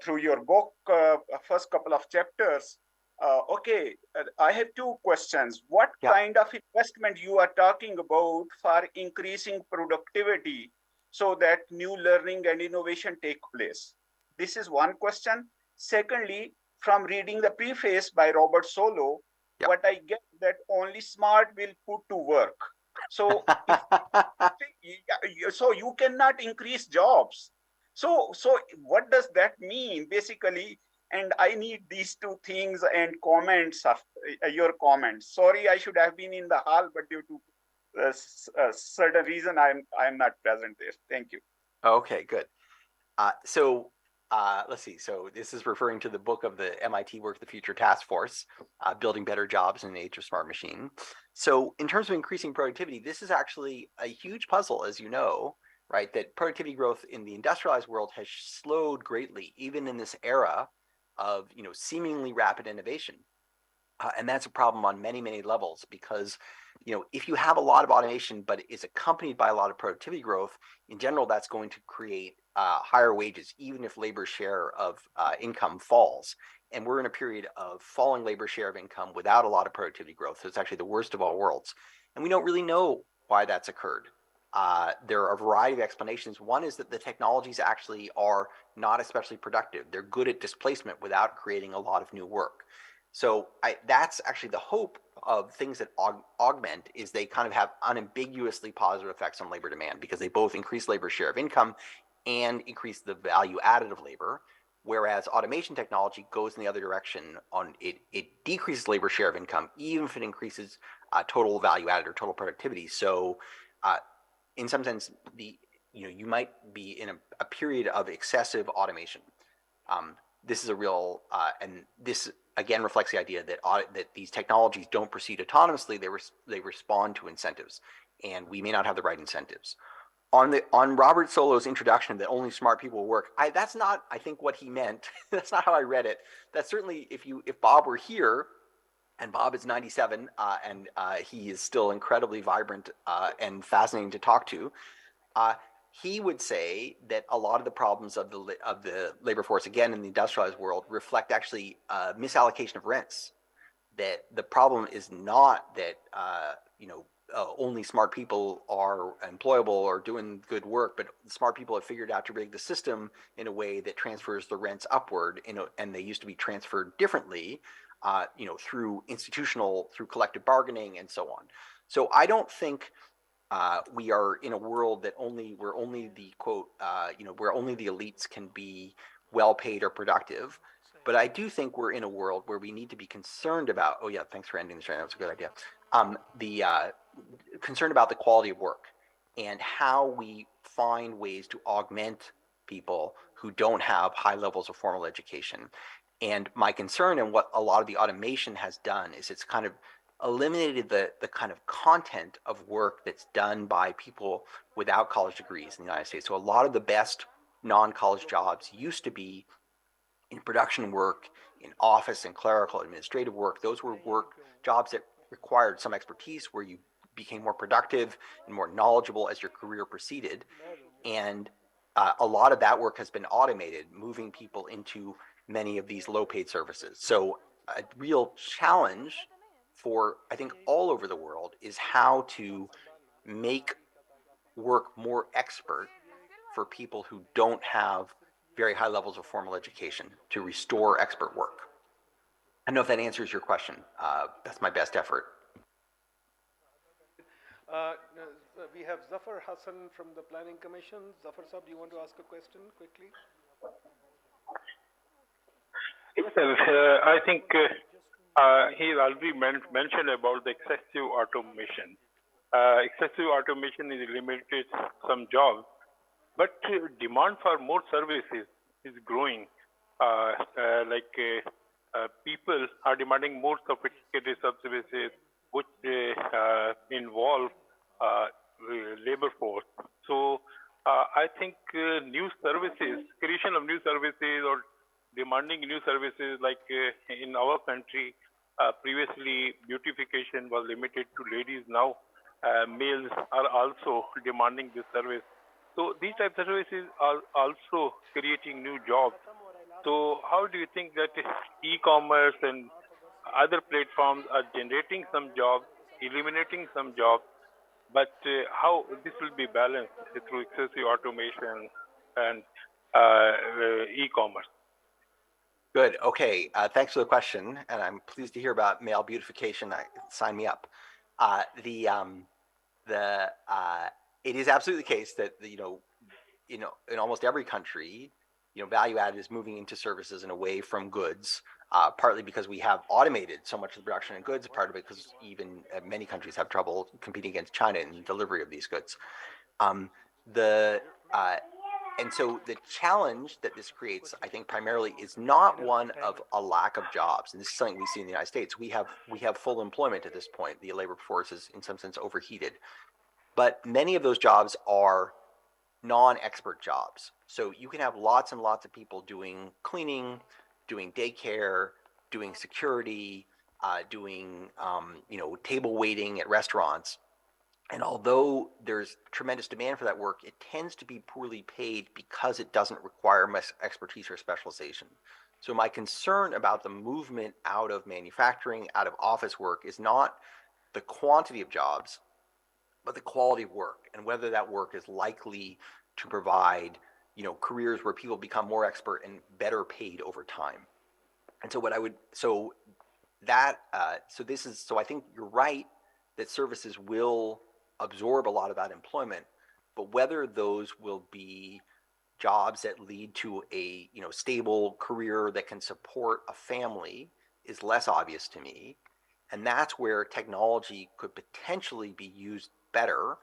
through your book, first couple of chapters. I have two questions. What kind of investment you are talking about for increasing productivity so that new learning and innovation take place? This is one question. Secondly, from reading the preface by Robert Solow, what I get that only smart will put to work. So, so you cannot increase jobs. So what does that mean basically? And I need these two things and comments of your comments. Sorry, I should have been in the hall, but due to a certain reason, I'm not present there. Thank you. Okay, good. Let's see. So this is referring to the book of the MIT Work the Future Task Force, Building Better Jobs in an Age of Smart Machine. So in terms of increasing productivity, this is actually a huge puzzle, as you know, right? That productivity growth in the industrialized world has slowed greatly, even in this era of seemingly rapid innovation. And that's a problem on many, many levels because if you have a lot of automation, but is accompanied by a lot of productivity growth, in general, that's going to create higher wages, even if labor share of income falls. And we're in a period of falling labor share of income without a lot of productivity growth. So it's actually the worst of all worlds. And we don't really know why that's occurred. There are a variety of explanations. One is that the technologies actually are not especially productive. They're good at displacement without creating a lot of new work. So that's actually the hope of things that augment is they kind of have unambiguously positive effects on labor demand because they both increase labor share of income and increase the value added of labor. Whereas automation technology goes in the other direction. It decreases labor share of income, even if it increases total value added or total productivity. So in some sense, you might be in a period of excessive automation. This is a real, and this again reflects the idea that these technologies don't proceed autonomously; they respond to incentives, and we may not have the right incentives. On Robert Solow's introduction that only smart people work, that's not, I think, what he meant. That's not how I read it. That's certainly if Bob were here, and Bob is 97, and he is still incredibly vibrant and fascinating to talk to. He would say that a lot of the problems of the labor force, again in the industrialized world, reflect actually misallocation of rents. That the problem is not that only smart people are employable or doing good work, but smart people have figured out to rig the system in a way that transfers the rents upward. And they used to be transferred differently, through collective bargaining and so on. So I don't think we are in a world that where only the quote, where only the elites can be well paid or productive. But I do think we're in a world where we need to be concerned about. Oh yeah, thanks for ending the show. That was a good idea. Concerned about the quality of work and how we find ways to augment people who don't have high levels of formal education. And my concern and what a lot of the automation has done is it's kind of eliminated the kind of content of work that's done by people without college degrees in the United States. So a lot of the best non-college jobs used to be in production work, in office and clerical administrative work. Those were jobs that required some expertise where you became more productive and more knowledgeable as your career proceeded. And a lot of that work has been automated, moving people into many of these low-paid services. So a real challenge for, I think, all over the world is how to make work more expert for people who don't have very high levels of formal education, to restore expert work. I don't know if that answers your question. That's my best effort. We have Zafar Hassan from the Planning Commission. Zafar Sahab, do you want to ask a question quickly? Yes, sir. I think he already mentioned about the excessive automation. Excessive automation is limited some jobs, but demand for more services is growing. People are demanding more sophisticated services, which involve labor force. So I think new services, creation of new services or demanding new services, like in our country, previously beautification was limited to ladies. Now males are also demanding this service. So these types of services are also creating new jobs. So how do you think that e-commerce and other platforms are generating some jobs, eliminating some jobs, but how this will be balanced through excessive automation and e-commerce? Good. Okay. Thanks for the question, and I'm pleased to hear about male beautification. Sign me up. It is absolutely the case that in almost every country, value added is moving into services and away from goods. Partly because we have automated so much of the production in goods, part of it because even many countries have trouble competing against China in the delivery of these goods. And so the challenge that this creates, I think, primarily is not one of a lack of jobs. And this is something we see in the United States. We have full employment at this point. The labor force is in some sense overheated. But many of those jobs are non-expert jobs. So you can have lots and lots of people doing cleaning, doing daycare, doing security, doing table waiting at restaurants. And although there's tremendous demand for that work, it tends to be poorly paid because it doesn't require much expertise or specialization. So my concern about the movement out of manufacturing, out of office work, is not the quantity of jobs, but the quality of work, and whether that work is likely to provide careers where people become more expert and better paid over time. And so I think you're right that services will absorb a lot of that employment, but whether those will be jobs that lead to a stable career that can support a family is less obvious to me. And that's where technology could potentially be used better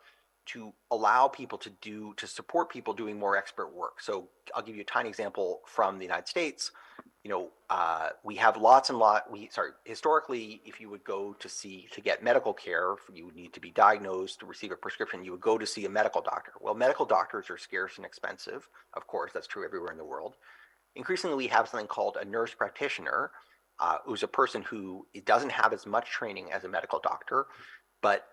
to allow people to support people doing more expert work. So I'll give you a tiny example from the United States. We have historically, if you would go to get medical care, you would need to be diagnosed to receive a prescription. You would go to see a medical doctor. Well, medical doctors are scarce and expensive. Of course, that's true everywhere in the world. Increasingly, we have something called a nurse practitioner, who's a person who doesn't have as much training as a medical doctor, but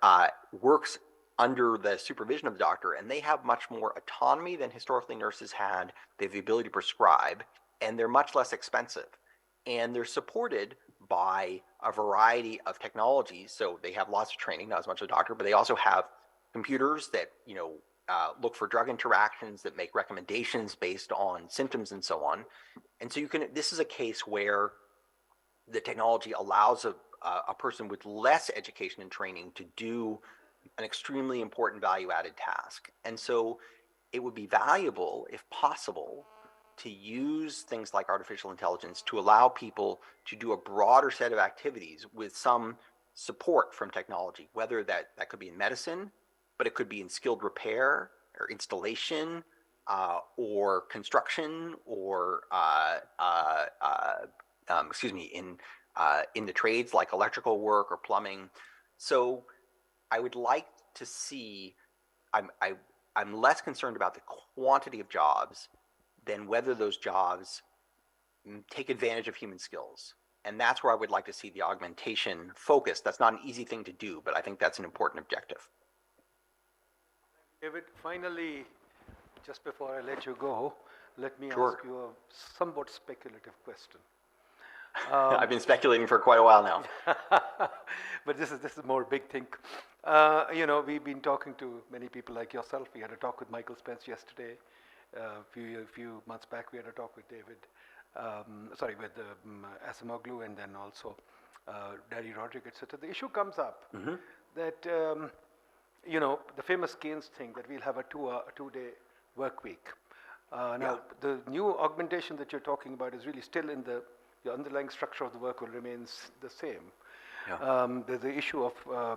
works under the supervision of the doctor, and they have much more autonomy than historically nurses had. They have the ability to prescribe, and they're much less expensive. And they're supported by a variety of technologies. So they have lots of training, not as much as a doctor, but they also have computers that look for drug interactions, that make recommendations based on symptoms and so on. And so this is a case where the technology allows a person with less education and training to do an extremely important value-added task. And so it would be valuable, if possible, to use things like artificial intelligence to allow people to do a broader set of activities with some support from technology, whether that could be in medicine, but it could be in skilled repair or installation, or construction, or in the trades like electrical work or plumbing. So I would like to see, I'm less concerned about the quantity of jobs than whether those jobs take advantage of human skills. And that's where I would like to see the augmentation focused. That's not an easy thing to do, but I think that's an important objective. David, finally, Just before I let you go, let me Sure. ask you a somewhat speculative question. I've been speculating for quite a while now. But this is more big think. We've been talking to many people like yourself. We had a talk with Michael Spence yesterday. A few months back, we had a talk with David. With Asimoglu, and then also Daddy Rodriguez. So the issue comes up that the famous Keynes thing that we'll have a two-day work week. Now, the new augmentation that you're talking about is really still in the underlying structure of the work will remain the same. Yeah. There's the issue of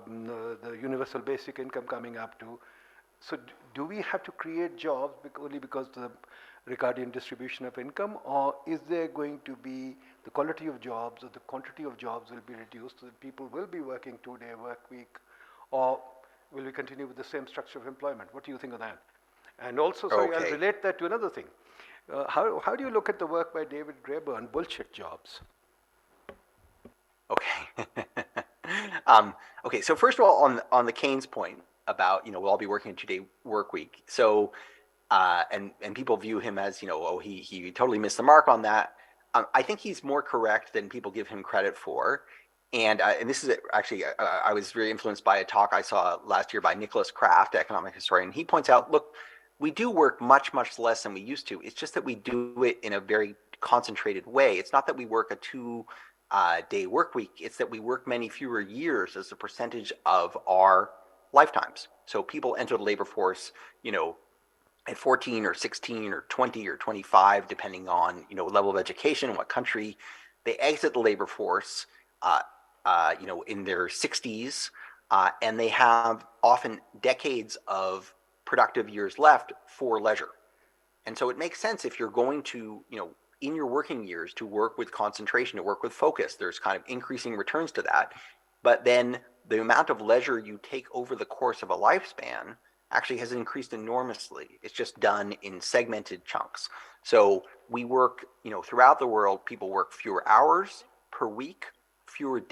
the universal basic income coming up too. So do we have to create jobs only because the Ricardian distribution of income, or is there going to be the quality of jobs or the quantity of jobs will be reduced so that people will be working two-day work week, or will we continue with the same structure of employment? What do you think of that? And also, I'll Okay. relate that to another thing. How do you look at the work by David Graeber on bullshit jobs? Okay. Okay. So first of all, on the Keynes point about we'll all be working a 2-day work week. So and people view him as he totally missed the mark on that. I think he's more correct than people give him credit for. And this is actually I was very influenced by a talk I saw last year by Nicholas Kraft, economic historian. He points out, look, we do work much less than we used to. It's just that we do it in a very concentrated way. It's not that we work a 2-day work week. It's that we work many fewer years as a percentage of our lifetimes. So people enter the labor force, at 14 or 16 or 20 or 25, depending on level of education, what country. They exit the labor force, in their 60s, and they have often decades of productive years left for leisure. And so it makes sense if you're going to, in your working years, to work with concentration, to work with focus. There's kind of increasing returns to that. But then the amount of leisure you take over the course of a lifespan actually has increased enormously. It's just done in segmented chunks. So we work, throughout the world, people work fewer hours per week, fewer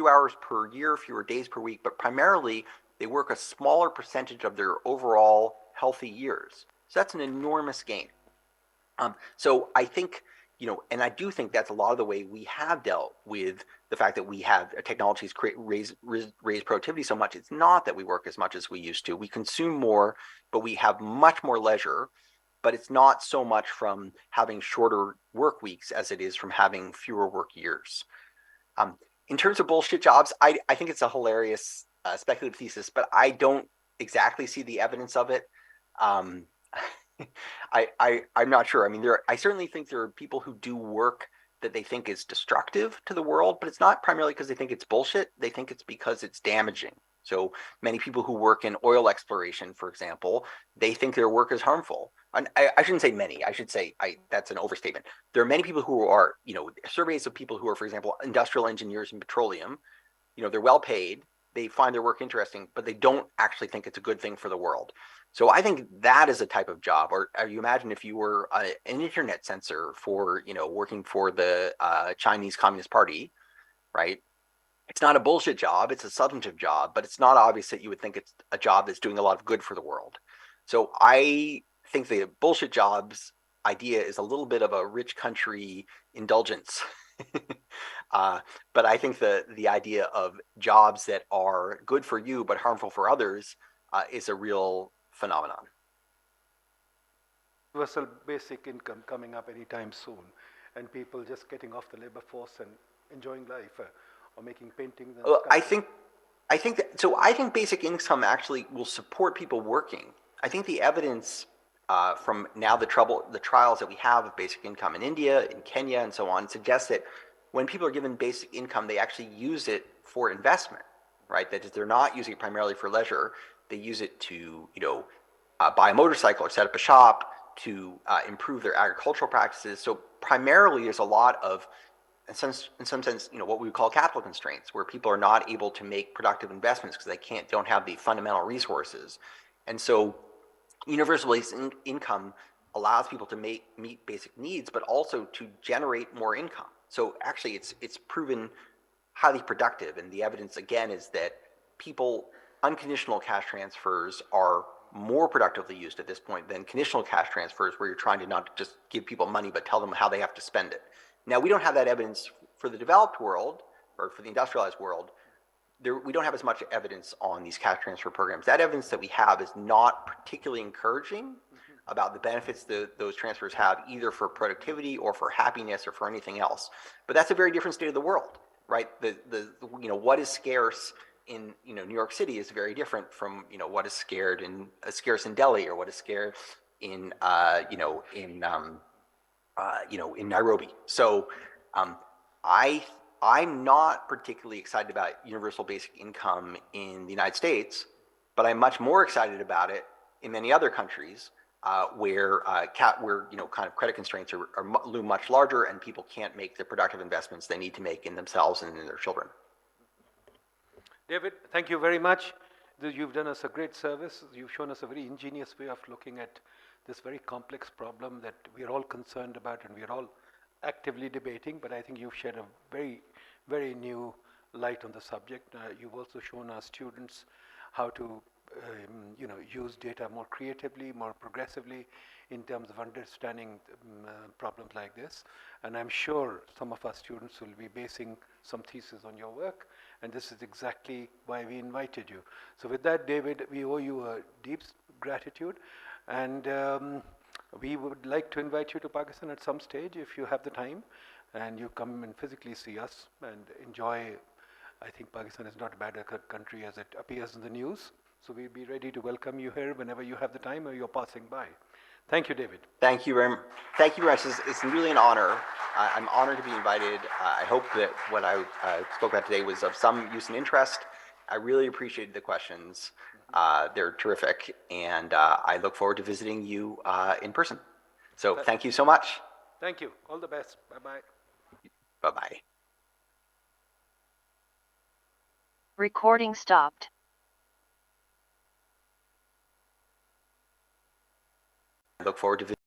hours per year, fewer days per week, but primarily they work a smaller percentage of their overall healthy years. So that's an enormous gain. So I think, and I do think that's a lot of the way we have dealt with the fact that we have technologies raise productivity so much. It's not that we work as much as we used to. We consume more, but we have much more leisure. But it's not so much from having shorter work weeks as it is from having fewer work years. In terms of bullshit jobs, I think it's a hilarious speculative thesis, but I don't exactly see the evidence of it. I'm not sure. I mean, I certainly think there are people who do work that they think is destructive to the world, but it's not primarily because they think it's bullshit. They think it's because it's damaging. So many people who work in oil exploration, for example, they think their work is harmful. And I shouldn't say many. I should say that's an overstatement. There are many people who are, surveys of people who are, for example, industrial engineers in petroleum. They're well paid. They find their work interesting, but they don't actually think it's a good thing for the world. So I think that is a type of job. Or you imagine if you were an internet censor for, working for the Chinese Communist Party, right? It's not a bullshit job. It's a substantive job, but it's not obvious that you would think it's a job that's doing a lot of good for the world. So I think the bullshit jobs idea is a little bit of a rich country indulgence. But I think the idea of jobs that are good for you but harmful for others is a real phenomenon. Universal basic income coming up anytime soon, and people just getting off the labor force and enjoying life, or making paintings. And I think basic income actually will support people working. I think the evidence from now the trials that we have of basic income in India, in Kenya, and so on suggests that when people are given basic income, they actually use it for investment, right? That is, they're not using it primarily for leisure. They use it to, buy a motorcycle or set up a shop, to improve their agricultural practices. So primarily, there's a lot of, in some sense, what we would call capital constraints, where people are not able to make productive investments because they don't have the fundamental resources. And so universal basic income allows people to meet basic needs, but also to generate more income. So actually, it's proven highly productive. And the evidence, again, is that unconditional cash transfers are more productively used at this point than conditional cash transfers, where you're trying to not just give people money, but tell them how they have to spend it. Now, we don't have that evidence for the developed world or for the industrialized world. We don't have as much evidence on these cash transfer programs. That evidence that we have is not particularly encouraging about the benefits that those transfers have, either for productivity or for happiness or for anything else. But that's a very different state of the world, right? What is scarce in New York City is very different from what is scarce in Delhi, or what is scarce in in Nairobi. So I'm not particularly excited about universal basic income in the United States, but I'm much more excited about it in many other countries where kind of credit constraints loom much larger, and people can't make the productive investments they need to make in themselves and in their children. David, thank you very much. You've done us a great service. You've shown us a very ingenious way of looking at this very complex problem that we are all concerned about and we are all actively debating, but I think you've shed a very, very new light on the subject. You've also shown our students how to use data more creatively, more progressively in terms of understanding problems like this. And I'm sure some of our students will be basing some thesis on your work, and this is exactly why we invited you. So with that, David, we owe you a deep gratitude, and we would like to invite you to Pakistan at some stage if you have the time, and you come and physically see us and enjoy. I think Pakistan is not as bad a country as it appears in the news. So we'll be ready to welcome you here whenever you have the time or you're passing by. Thank you, David. Thank you very much. It's really an honor. I'm honored to be invited. I hope that what I spoke about today was of some use and interest. I really appreciated the questions. They're terrific, and I look forward to visiting you in person. So thank you so much. Thank you. All the best. Bye-bye. Bye-bye. Recording stopped. I look forward to visiting